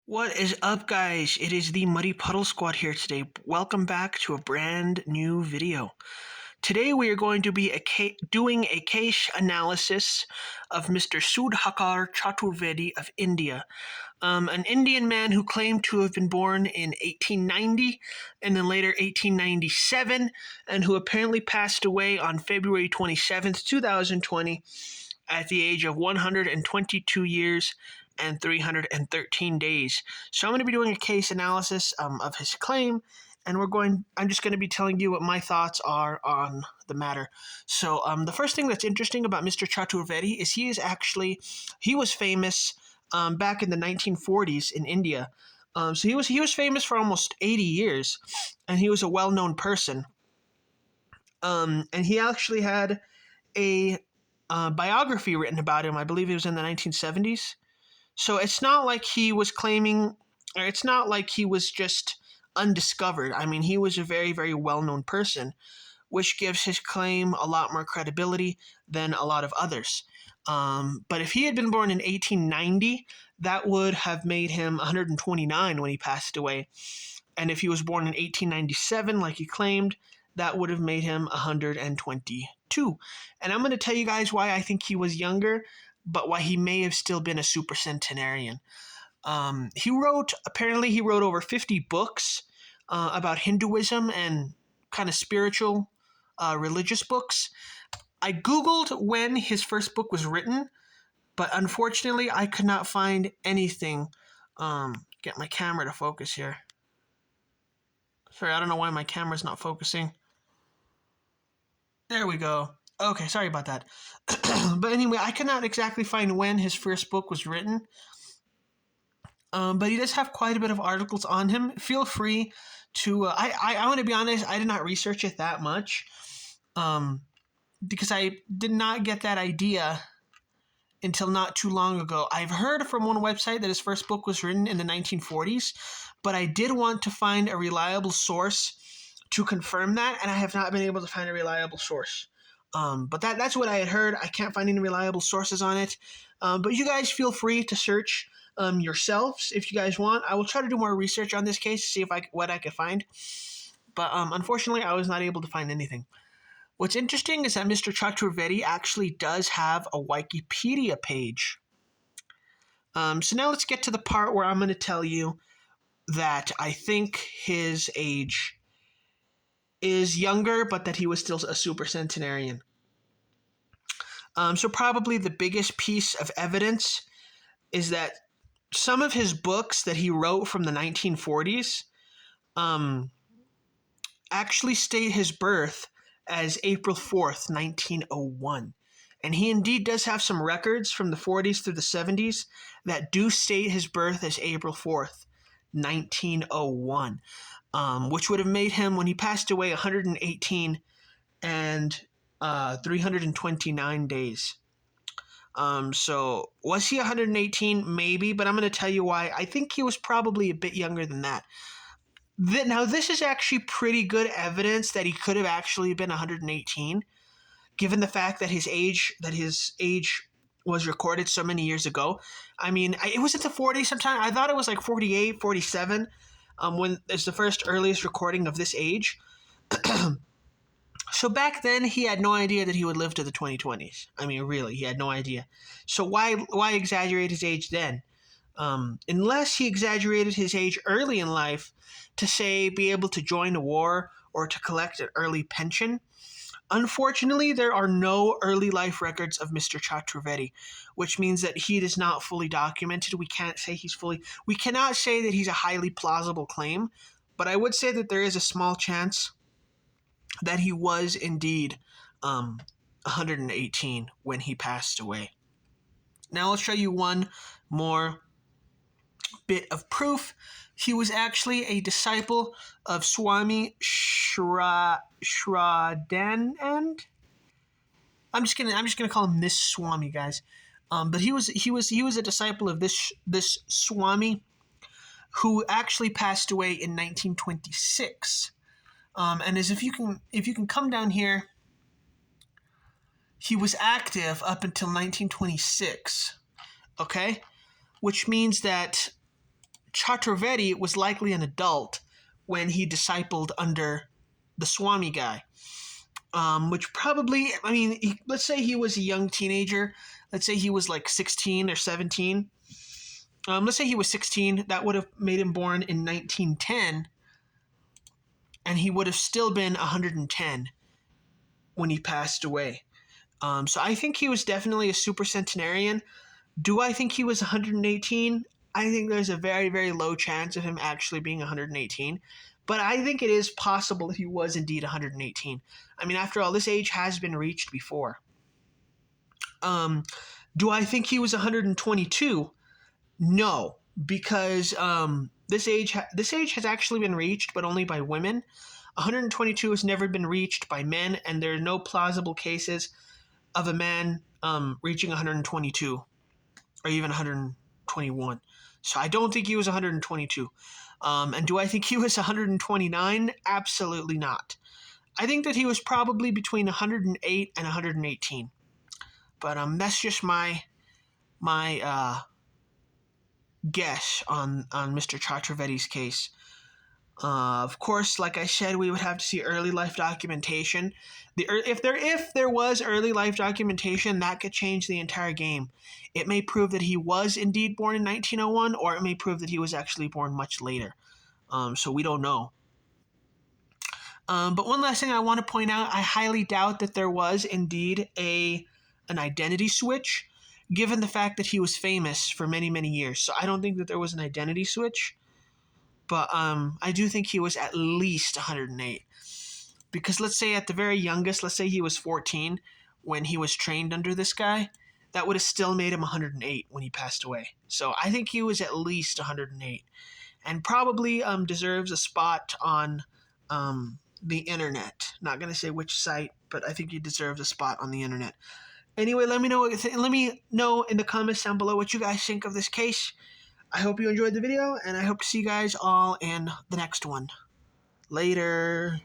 What is up, guys? It is the Muddy Puddle Squad here today. Welcome back to a brand new video. Today we are going to be doing a case analysis of Mr. Sudhakar Chaturvedi of India, an Indian man who claimed to have been born in 1890 and then later 1897, and who apparently passed away on February 27th, 2020 at the age of 122 years and 313 days. So I'm going to be doing a case analysis of his claim, and I'm just going to be telling you what my thoughts are on the matter. So the first thing that's interesting about Mr. Chaturvedi is he was famous back in the 1940s in India. So he was famous for almost 80 years, and he was a well-known person. And he actually had a biography written about him. I believe it was in the 1970s. So it's not like he was claiming, or it's not like he was just undiscovered. I mean, he was a very, very well-known person, which gives his claim a lot more credibility than a lot of others. But if he had been born in 1890, that would have made him 129 when he passed away. And if he was born in 1897, like he claimed, that would have made him 122. And I'm going to tell you guys why I think he was younger, but why he may have still been a super centenarian. He wrote over 50 books about Hinduism and kind of spiritual, religious books. I Googled when his first book was written, but unfortunately I could not find anything. Get my camera to focus here. Sorry, I don't know why my camera's not focusing. There we go. Okay, sorry about that. But anyway, I cannot exactly find when his first book was written. But he does have quite a bit of articles on him. Feel free to... I want to be honest, I did not research it that much. Because I did not get that idea until not too long ago. I've heard from one website that his first book was written in the 1940s, but I did want to find a reliable source to confirm that, and I have not been able to find a reliable source. But that's what I had heard. I can't find any reliable sources on it. But you guys feel free to search yourselves if you guys want. I will try to do more research on this case to see what I could find. But unfortunately, I was not able to find anything. What's interesting is that Mr. Chaturvedi actually does have a Wikipedia page. So now let's get to the part where I'm going to tell you that I think his age is younger, but that he was still a super centenarian. So probably the biggest piece of evidence is that some of his books that he wrote from the 1940s actually state his birth as April 4th, 1901. And he indeed does have some records from the 40s through the 70s that do state his birth as April 4th, 1901. Which would have made him, when he passed away, 118 and 329 days. So was he 118? Maybe, but I'm going to tell you why. I think he was probably a bit younger than that. Now, this is actually pretty good evidence that he could have actually been 118, given the fact that his age was recorded so many years ago. I mean, it was in the 40s sometime. I thought it was like 48, 47. When it's the first earliest recording of this age. So back then, he had no idea that he would live to the 2020s. I mean, really, he had no idea. So why exaggerate his age then? Unless he exaggerated his age early in life to, say, be able to join a war or to collect an early pension. Unfortunately, there are no early life records of Mr. Chaturvedi, which means that he is not fully documented. We cannot say that he's a highly plausible claim, but I would say that there is a small chance that he was indeed 118 when he passed away. Now let's show you one more bit of proof. He was actually a disciple of Swami Shraddhanand. I'm just gonna call him this Swami, guys. But he was a disciple of this Swami, who actually passed away in 1926. And as if you can come down here, he was active up until 1926. Okay, which means that Chaturvedi was likely an adult when he discipled under the Swami guy. Which probably, I mean, let's say he was a young teenager. Let's say he was like 16 or 17. Let's say he was 16. That would have made him born in 1910, and he would have still been 110 when he passed away. So I think he was definitely a super centenarian. Do I think he was 118? I think there's a very, very low chance of him actually being 118. But I think it is possible that he was indeed 118. I mean, after all, this age has been reached before. Do I think he was 122? No, because this age has actually been reached, but only by women. 122 has never been reached by men, and there are no plausible cases of a man reaching 122 or even 121. So I don't think he was 122. And do I think he was 129? Absolutely not. I think that he was probably between 108 and 118. But that's just my guess on Mr. Chaturvedi's case. Of course, like I said, we would have to see early life documentation. If there was early life documentation, that could change the entire game. It may prove that he was indeed born in 1901, or it may prove that he was actually born much later. So we don't know. But one last thing I want to point out, I highly doubt that there was indeed an identity switch, given the fact that he was famous for many, many years. So I don't think that there was an identity switch. But I do think he was at least 108. Because let's say at the very youngest, let's say he was 14 when he was trained under this guy, that would have still made him 108 when he passed away. So I think he was at least 108. And probably deserves a spot on the internet. Not going to say which site, but I think he deserves a spot on the internet. Anyway, let me know in the comments down below what you guys think of this case. I hope you enjoyed the video, and I hope to see you guys all in the next one. Later.